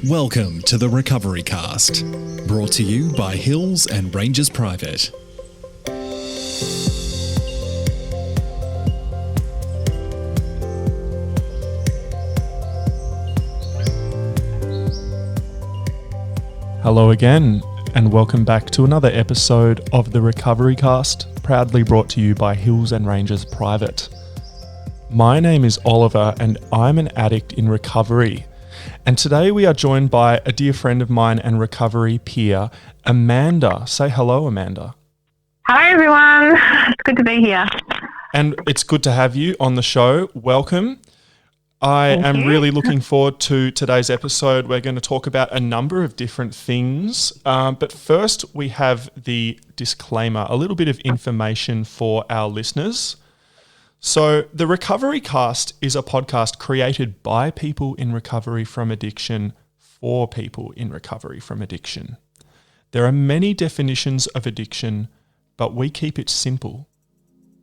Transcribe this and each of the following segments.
Welcome to the Recovery Cast, brought to you by Hills and Rangers Private. Hello again, and welcome back to another episode of the Recovery Cast, proudly brought to you by Hills and Rangers Private. My name is Oliver, and I'm an addict in recovery. And today we are joined by a dear friend of mine and recovery peer, Amanda. Say hello, Amanda. Hi, everyone. It's good to be here. And it's good to have you on the show. Welcome. I am really looking forward to today's episode. We're going to talk about a number of different things. But first, we have the disclaimer, a little bit of information for our listeners. So the Recovery Cast is a podcast created by people in recovery from addiction for people in recovery from addiction. There are many definitions of addiction, but we keep it simple.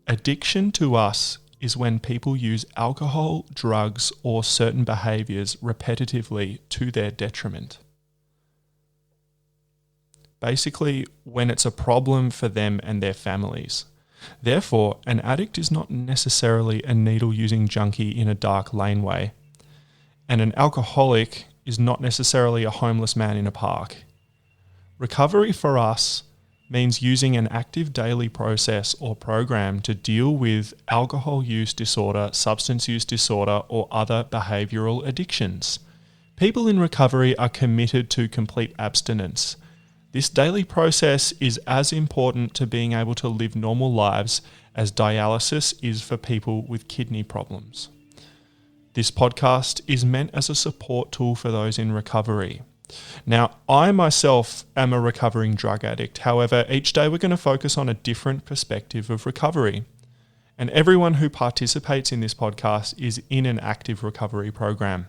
Addiction to us is when people use alcohol, drugs, or certain behaviours repetitively to their detriment. Basically, when it's a problem for them and their families. Therefore, an addict is not necessarily a needle-using junkie in a dark laneway, and an alcoholic is not necessarily a homeless man in a park. Recovery for us means using an active daily process or program to deal with alcohol use disorder, substance use disorder, or other behavioural addictions. People in recovery are committed to complete abstinence. This daily process is as important to being able to live normal lives as dialysis is for people with kidney problems. This podcast is meant as a support tool for those in recovery. Now, I myself am a recovering drug addict. However, each day we're going to focus on a different perspective of recovery. And everyone who participates in this podcast is in an active recovery program.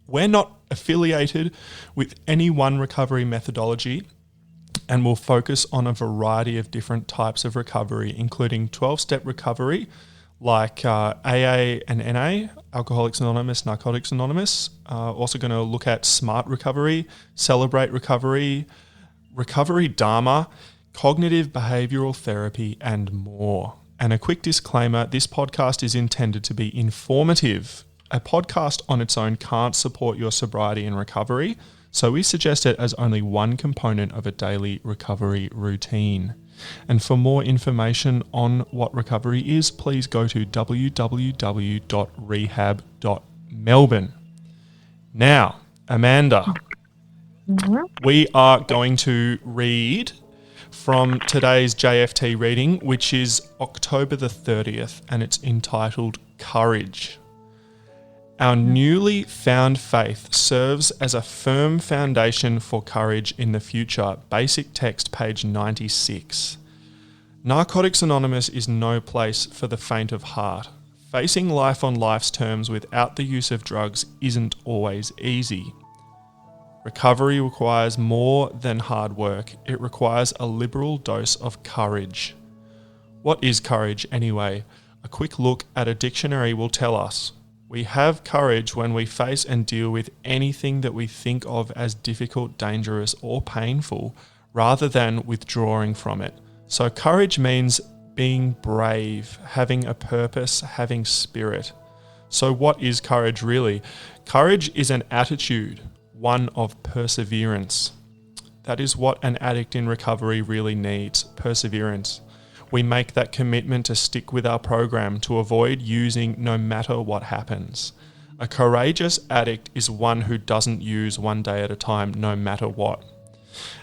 We're not affiliated with any one recovery methodology, and will focus on a variety of different types of recovery, including 12-step recovery like AA and NA, Alcoholics Anonymous, Narcotics Anonymous. Also going to look at SMART recovery, Celebrate recovery, Recovery Dharma, cognitive behavioural therapy, and more. And a quick disclaimer, this podcast is intended to be informative. A podcast on its own can't support your sobriety and recovery, so we suggest it as only one component of a daily recovery routine. And for more information on what recovery is, please go to www.rehab.melbourne. Now, Amanda, we are going to read from today's JFT reading, which is October the 30th, and it's entitled Courage. Our newly found faith serves as a firm foundation for courage in the future. Basic text, page 96. Narcotics Anonymous is no place for the faint of heart. Facing life on life's terms without the use of drugs isn't always easy. Recovery requires more than hard work. It requires a liberal dose of courage. What is courage anyway? A quick look at a dictionary will tell us. We have courage when we face and deal with anything that we think of as difficult, dangerous, or painful, rather than withdrawing from it. So courage means being brave, having a purpose, having spirit. So what is courage really? Courage is an attitude, one of perseverance. That is what an addict in recovery really needs, perseverance. We make that commitment to stick with our program, to avoid using no matter what happens. A courageous addict is one who doesn't use one day at a time, no matter what.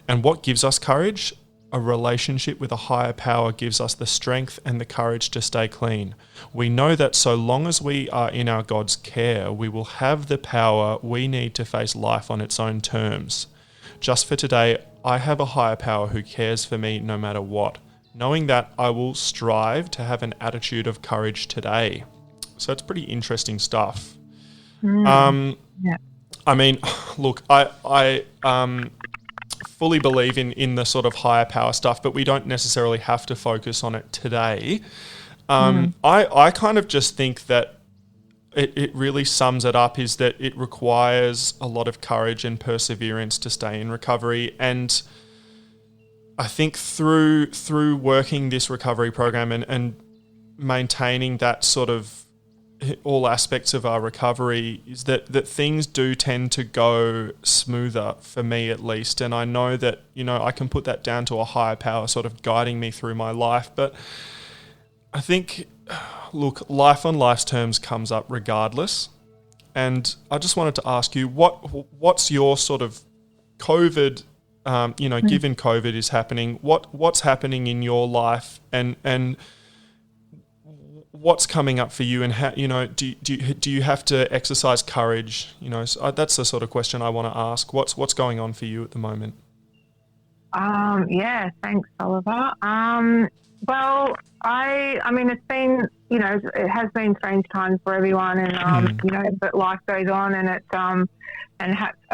And what gives us courage? A relationship with a higher power gives us the strength and the courage to stay clean. We know that so long as we are in our God's care, we will have the power we need to face life on its own terms. Just for today, I have a higher power who cares for me no matter what. Knowing that, I will strive to have an attitude of courage today. So it's pretty interesting stuff. I mean, look, I fully believe in the sort of higher power stuff, but we don't necessarily have to focus on it today. I kind of just think that it really sums it up is that it requires a lot of courage and perseverance to stay in recovery. And I think through working this recovery program and maintaining that sort of all aspects of our recovery is that things do tend to go smoother for me at least. And I know that, I can put that down to a higher power sort of guiding me through my life. But I think, look, life on life's terms comes up regardless. And I just wanted to ask you, what's your sort of COVID, given COVID is happening, what's happening in your life and what's coming up for you, and how, do you have to exercise courage? So that's the sort of question I want to ask. What's going on for you at the moment? Yeah, thanks, Oliver. Well, I mean, it's been, it has been strange times for everyone, and but life goes on, and it's I've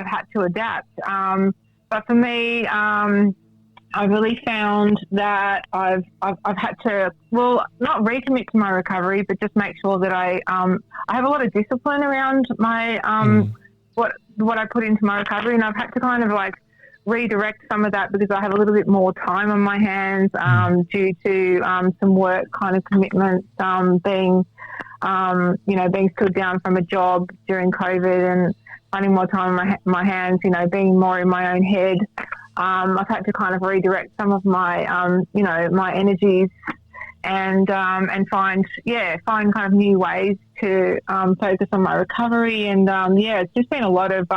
had to adapt. But for me, I really found that I've had to, well, not recommit to my recovery, but just make sure that I have a lot of discipline around my what I put into my recovery, and I've had to kind of like redirect some of that because I have a little bit more time on my hands due to some work kind of commitments, being stood down from a job during COVID and finding more time on my hands, being more in my own head. I've had to kind of redirect some of my, my energies and find kind of new ways to focus on my recovery. And it's just been a lot of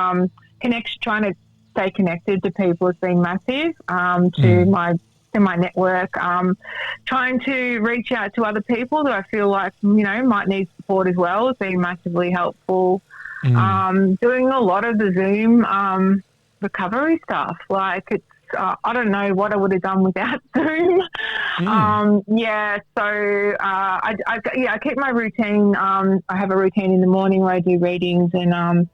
connection, trying to stay connected to people has been massive, to my network, trying to reach out to other people that I feel like, might need support as well has been massively helpful. Doing a lot of the Zoom recovery stuff, like it's I don't know what I would have done without Zoom. So I keep my routine. I have a routine in the morning where I do readings and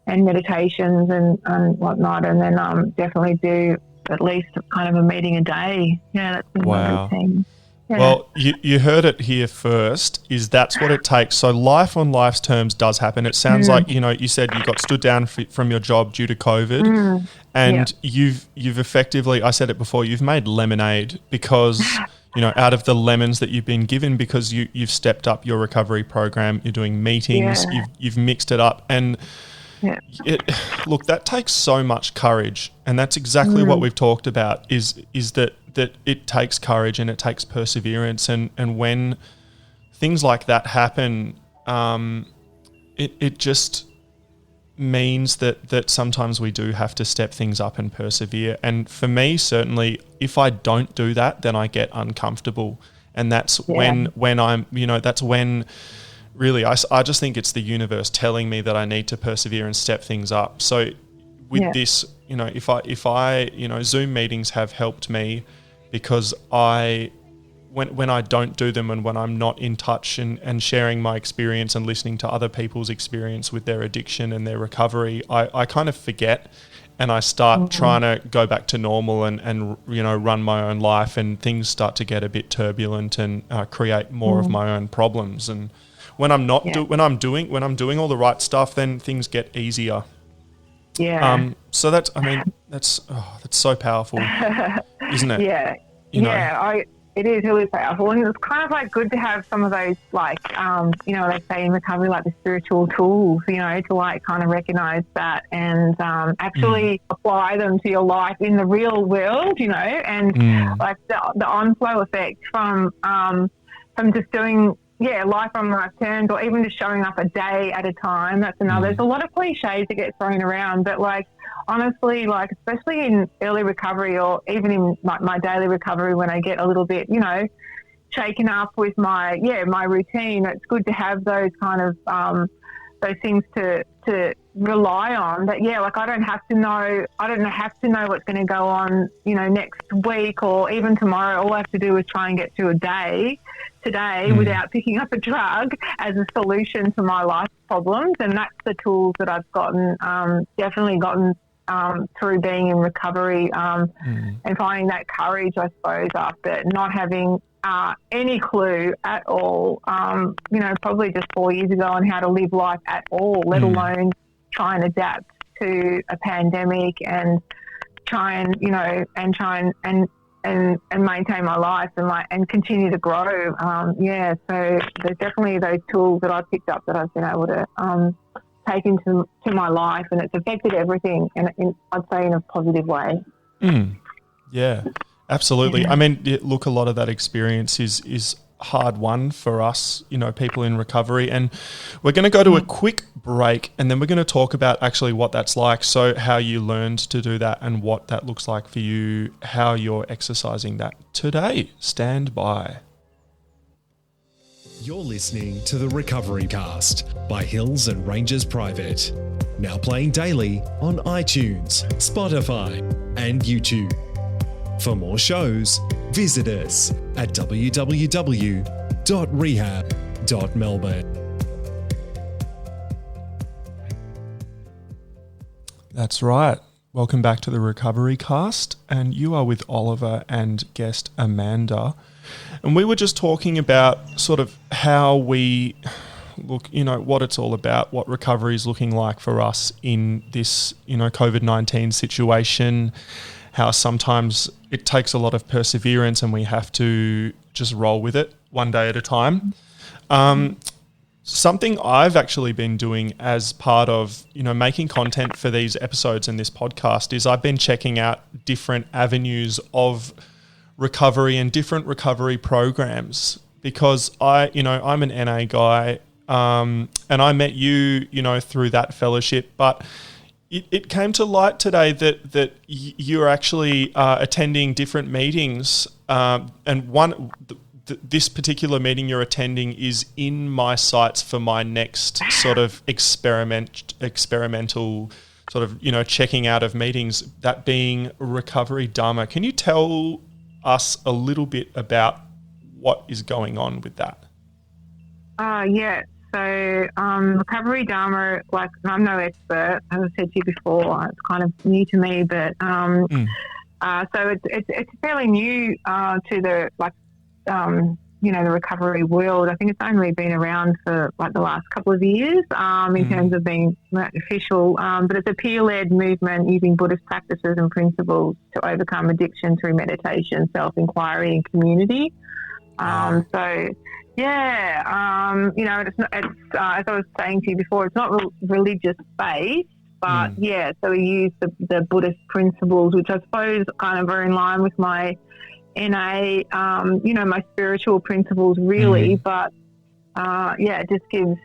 meditations and whatnot, and then definitely do at least kind of a meeting a day. Yeah, that's been my routine. Yeah. Well, you heard it here first, is that's what it takes. So life on life's terms does happen. It sounds like, you said you got stood down from your job due to COVID and you've effectively, I said it before, you've made lemonade because, out of the lemons that you've been given because you've stepped up your recovery program, you're doing meetings, you've mixed it up and look, that takes so much courage, and that's exactly what we've talked about is that it takes courage and it takes perseverance, and when things like that happen, it just means that sometimes we do have to step things up and persevere. And for me, certainly, if I don't do that, then I get uncomfortable, and that's when I'm, that's when. Really, I just think it's the universe telling me that I need to persevere and step things up. So with this, if I Zoom meetings have helped me because when I don't do them and when I'm not in touch and sharing my experience and listening to other people's experience with their addiction and their recovery, I kind of forget and I start trying to go back to normal and run my own life, and things start to get a bit turbulent and create more of my own problems. And when I'm not when I'm doing all the right stuff, then things get easier. Yeah. So that's so powerful, isn't it? Yeah. It is really powerful, and it's kind of like good to have some of those, like they say in recovery, like the spiritual tools, to like kind of recognize that and actually apply them to your life in the real world, and like the on-flow effect from just doing life on life terms, or even just showing up a day at a time. That's another. There's a lot of cliches that get thrown around, but like honestly, like especially in early recovery or even in my daily recovery, when I get a little bit, shaken up with my routine, it's good to have those kind of those things to rely on. But like I don't have to know what's going to go on, next week or even tomorrow. All I have to do is try and get through a day today without picking up a drug as a solution to my life problems. And that's the tools that I've definitely gotten through being in recovery, and finding that courage, I suppose, after not having any clue at all, probably just 4 years ago, on how to live life at all, let alone try and adapt to a pandemic and try and maintain my life and continue to grow. So there's definitely those tools that I picked up that I've been able to take into my life, and it's affected everything, and I'd say in a positive way. Yeah, absolutely. Yeah. I mean, look, a lot of that experience is hard won for us, people in recovery. And we're going to go to a quick break, and then we're going to talk about actually what that's like. So how you learned to do that and what that looks like for you, how you're exercising that today. Stand by. You're listening to the Recovery Cast by Hills and Rangers Private. Now playing daily on iTunes, Spotify, and YouTube. For more shows, visit us at www.rehab.melbourne. That's right. Welcome back to the Recovery Cast, and you are with Oliver and guest Amanda. And we were just talking about sort of how we look, what it's all about, what recovery is looking like for us in this, COVID-19 situation, how sometimes it takes a lot of perseverance and we have to just roll with it one day at a time. Something I've actually been doing as part of, making content for these episodes and this podcast is I've been checking out different avenues of recovery and different recovery programs, because I'm an NA guy, and I met you, through that fellowship, but it came to light today that you're actually attending different meetings, and this particular meeting you're attending is in my sights for my next sort of experimental sort of, checking out of meetings, that being Recovery Dharma. Can you tell us a little bit about what is going on with that? Yeah. So Recovery Dharma, I'm no expert, as I said to you before, it's kind of new to me, but so it's fairly new to the the recovery world. I think it's only been around for the last couple of years in terms of being official, but it's a peer-led movement using Buddhist practices and principles to overcome addiction through meditation, self-inquiry, and community. It's as I was saying to you before, it's not religious based, but so we use the Buddhist principles, which I suppose kind of are in line with my NA, my spiritual principles really, but it just gives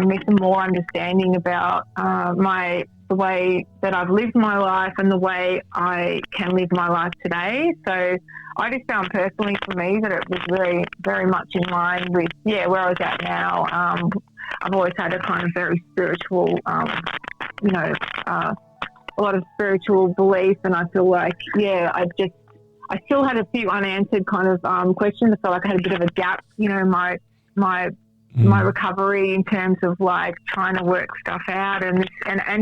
me some more understanding about the way that I've lived my life and the way I can live my life today. So I just found personally for me that it was very, very much in line with, where I was at now. I've always had a kind of very spiritual, a lot of spiritual belief, and I feel like, I still had a few unanswered kind of questions. I felt like I had a bit of a gap, my recovery in terms of trying to work stuff out, and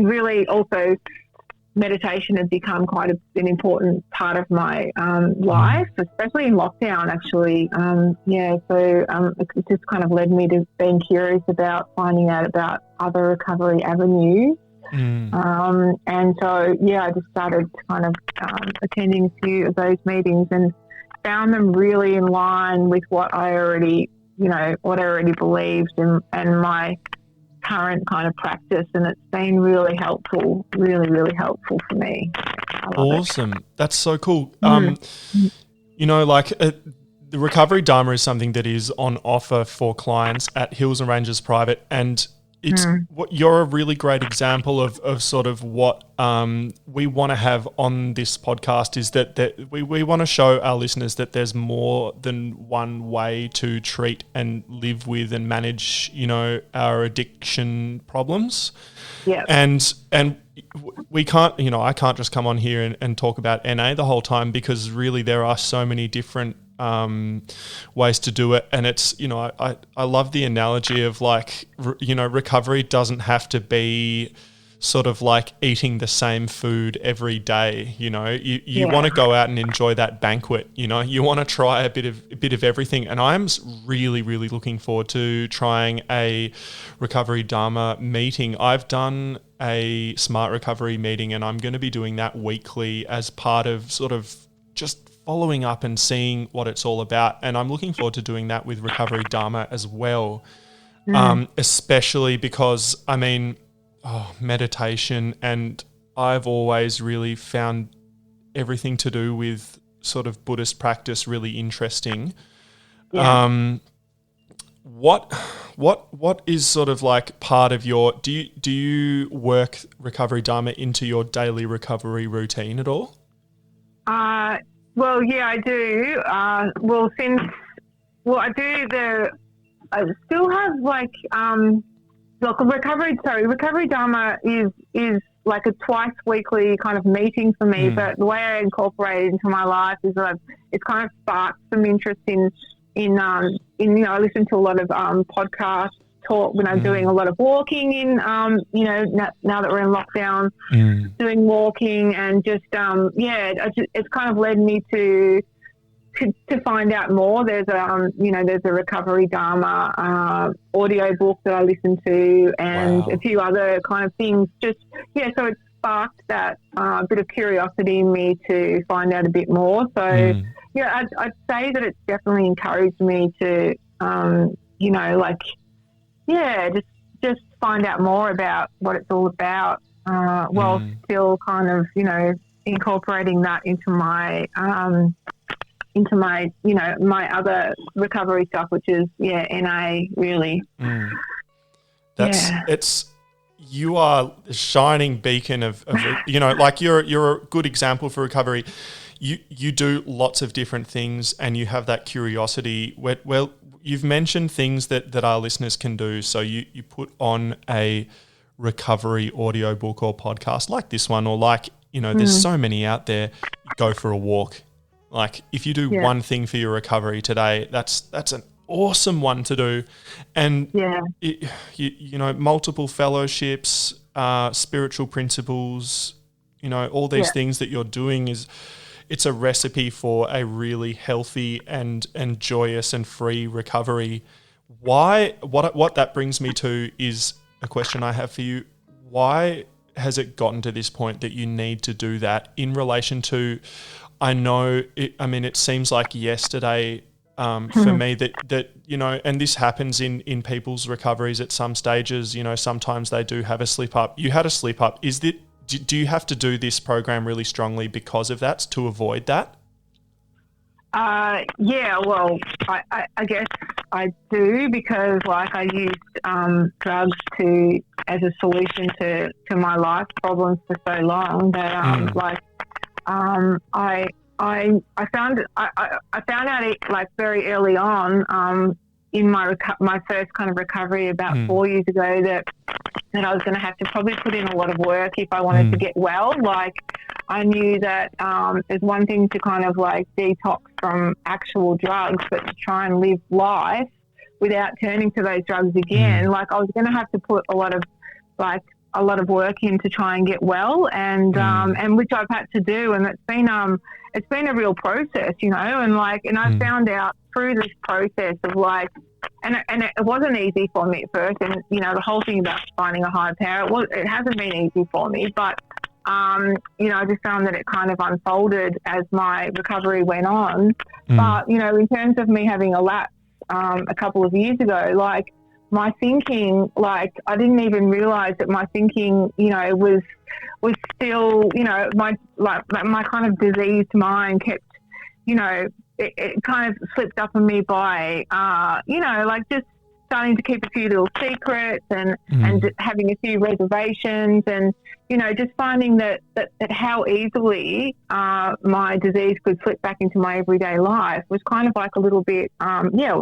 really also meditation had become quite an important part of my life, especially in lockdown actually. It just kind of led me to being curious about finding out about other recovery avenues. And so, I just started kind of attending a few of those meetings and found them really in line with what I already believed and my current kind of practice. And it's been really helpful, really, really helpful for me. Awesome. That's so cool. The Recovery Dharma is something that is on offer for clients at Hills and Rangers Private, and it's what you're a really great example of sort of what we want to have on this podcast is that we want to show our listeners that there's more than one way to treat and live with and manage, our addiction problems. Yeah. And we can't, I can't just come on here and talk about NA the whole time, because really there are so many different ways to do it. And it's, I love the analogy of recovery doesn't have to be sort of like eating the same food every day. You know, you want to go out and enjoy that banquet. You know, you want to try a bit of everything. And I'm really, really looking forward to trying a Recovery Dharma meeting. I've done a Smart Recovery meeting, and I'm going to be doing that weekly as part of sort of just following up and seeing what it's all about. And I'm looking forward to doing that with Recovery Dharma as well, especially because, I mean, meditation, and I've always really found everything to do with sort of Buddhist practice really interesting. Yeah. What is sort of like part of your, do you work Recovery Dharma into your daily recovery routine at all? Well, yeah, I do. I still have Recovery Dharma is like a twice weekly kind of meeting for me, but the way I incorporate it into my life is that it's kind of sparked some interest in I listen to a lot of podcasts, talk when I'm doing a lot of walking in, now that we're in lockdown, doing walking, and just, it's kind of led me to find out more. There's a Recovery Dharma audio book that I listen to, and a few other kind of things. So it sparked that bit of curiosity in me to find out a bit more. So I'd say that it's definitely encouraged me to, just find out more about what it's all about, while still kind of, incorporating that into my my other recovery stuff, which is NA really. You are the shining beacon of like you're a good example for recovery. You do lots of different things, and you have that curiosity. Well, you've mentioned things that our listeners can do. So you put on a recovery audiobook or podcast like this one, or like, there's so many out there. Go for a walk. Like, if you do one thing for your recovery today, that's an awesome one to do. And multiple fellowships, spiritual principles, all these things that you're doing it's a recipe for a really healthy and joyous and free recovery. What that brings me to is a question I have for you. Why has it gotten to this point that you need to do that in relation to, it seems like yesterday for me that and this happens in people's recoveries at some stages, sometimes they do have a slip up. You had a slip up. Do you have to do this program really strongly because of that, to avoid that? Well, I guess I do, because I used drugs as a solution to my life problems for so long that I found out it very early on in my first kind of recovery about 4 years ago that I was going to have to probably put in a lot of work if I wanted to get well. I knew that there's one thing to kind of detox from actual drugs, but to try and live life without turning to those drugs again. I was going to have to put a lot of work in to try and get well, and which I've had to do, and it's been a real process, and I found out through this process of and it wasn't easy for me at first, and the whole thing about finding a higher power, it hasn't been easy for me, but I just found that it kind of unfolded as my recovery went on. But in terms of me having a lapse a couple of years ago, my thinking, I didn't even realize that my thinking, was still, my kind of diseased mind kept, it kind of slipped up on me by, just starting to keep a few little secrets and having a few reservations, and, just finding that how easily my disease could slip back into my everyday life was kind of a little bit, it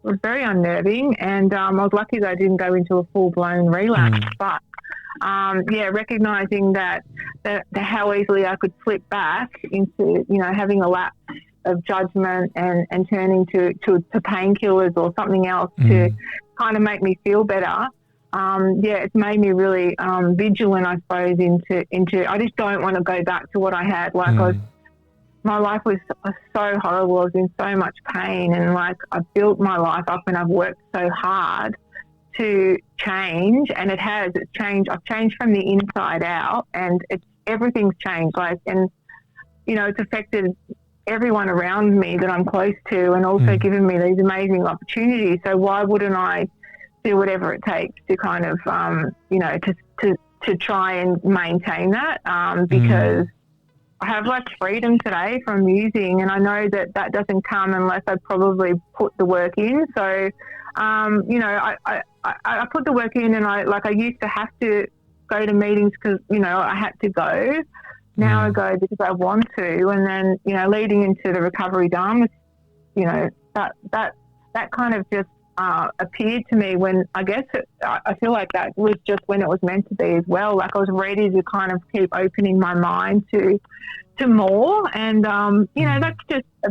was very unnerving, and I was lucky that I didn't go into a full-blown relapse, but recognizing that how easily I could slip back into, having a lapse of judgment and turning to painkillers or something else to kind of make me feel better, it's made me really vigilant, I suppose, into I just don't want to go back to what I had. Like my life was so horrible. I was in so much pain, and like I built my life up and I've worked so hard to change, and it's changed. I've changed from the inside out, and everything's changed. Like, and you know, it's affected everyone around me that I'm close to, and also given me these amazing opportunities. So why wouldn't I do whatever it takes to kind of, you know, to try and maintain that? Because I have like freedom today from using, and I know that doesn't come unless I probably put the work in. So, you know, I put the work in, and I used to have to go to meetings because, you know, I had to go. Now I go because I want to. And then, you know, leading into the Recovery Dharma, you know, that kind of just appeared to me when, I guess, I feel like that was just when it was meant to be as well. Like I was ready to kind of keep opening my mind to more. And, you know, that's just I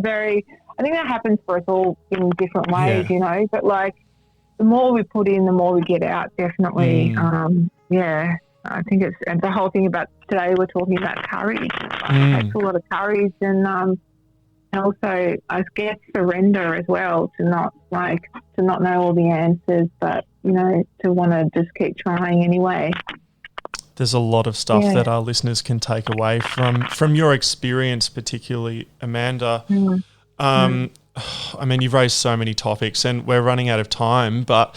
think that happens for us all in different ways, you know, but like the more we put in, the more we get out, definitely. I think and the whole thing about today, we're talking about courage. It takes a lot of courage, and also, I guess, surrender as well, to not know all the answers, but, you know, to want to just keep trying anyway. There's a lot of stuff that our listeners can take away from your experience, particularly, Amanda. I mean, you've raised so many topics, and we're running out of time, but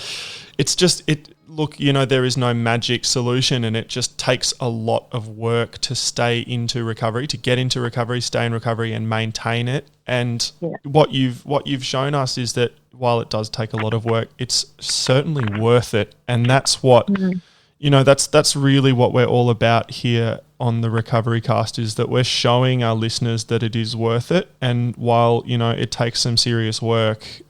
it's just look, you know, there is no magic solution, and it just takes a lot of work to stay into recovery, to get into recovery, stay in recovery, and maintain it. And what you've shown us is that while it does take a lot of work, it's certainly worth it. And that's what, you know, that's really what we're all about here on the Recovery Cast, is that we're showing our listeners that it is worth it. And while, you know, it takes some serious work,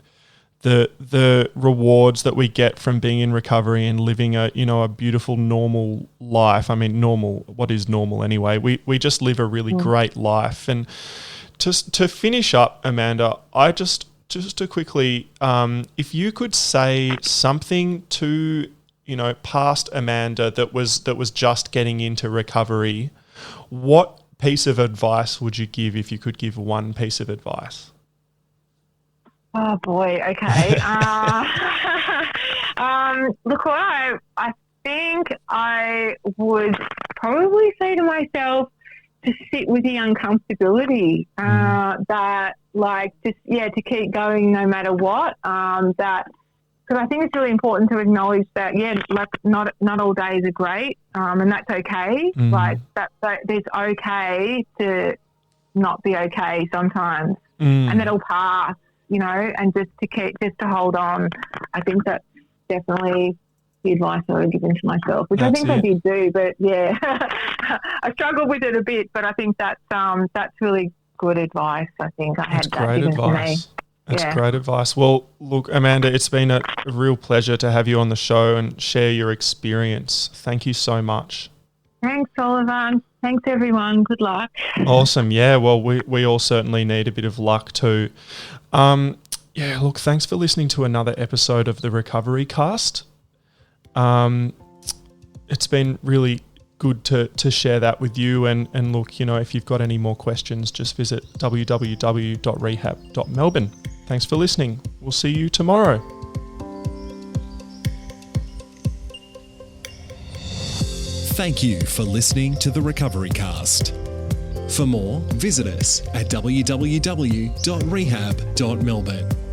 the rewards that we get from being in recovery and living a beautiful normal life. I mean, normal, what is normal anyway? We just live a really great life. And to finish up, Amanda, I just to quickly, if you could say something to, you know, past Amanda that was just getting into recovery, what piece of advice would you give if you could give one piece of advice? Oh boy, okay. Look, what I think I would probably say to myself, to sit with the uncomfortability, that like to keep going no matter what. Because I think it's really important to acknowledge that like not all days are great, and that's okay. Like that it's okay to not be okay sometimes, and that'll pass. You know, and just to hold on. I think that's definitely the advice I would give to myself, which I think I did do, but I struggled with it a bit, but I think that's really good advice. I think I had that given to me. That's great advice. Well, look, Amanda, it's been a real pleasure to have you on the show and share your experience. Thank you so much. Thanks, Oliver. Thanks, everyone. Good luck. Awesome. Yeah, well, we all certainly need a bit of luck too. Look, thanks for listening to another episode of the Recovery Cast. It's been really good to share that with you. And look, you know, if you've got any more questions, just visit www.rehab.melbourne. Thanks for listening. We'll see you tomorrow. Thank you for listening to the Recovery Cast. For more, visit us at www.rehab.melbourne.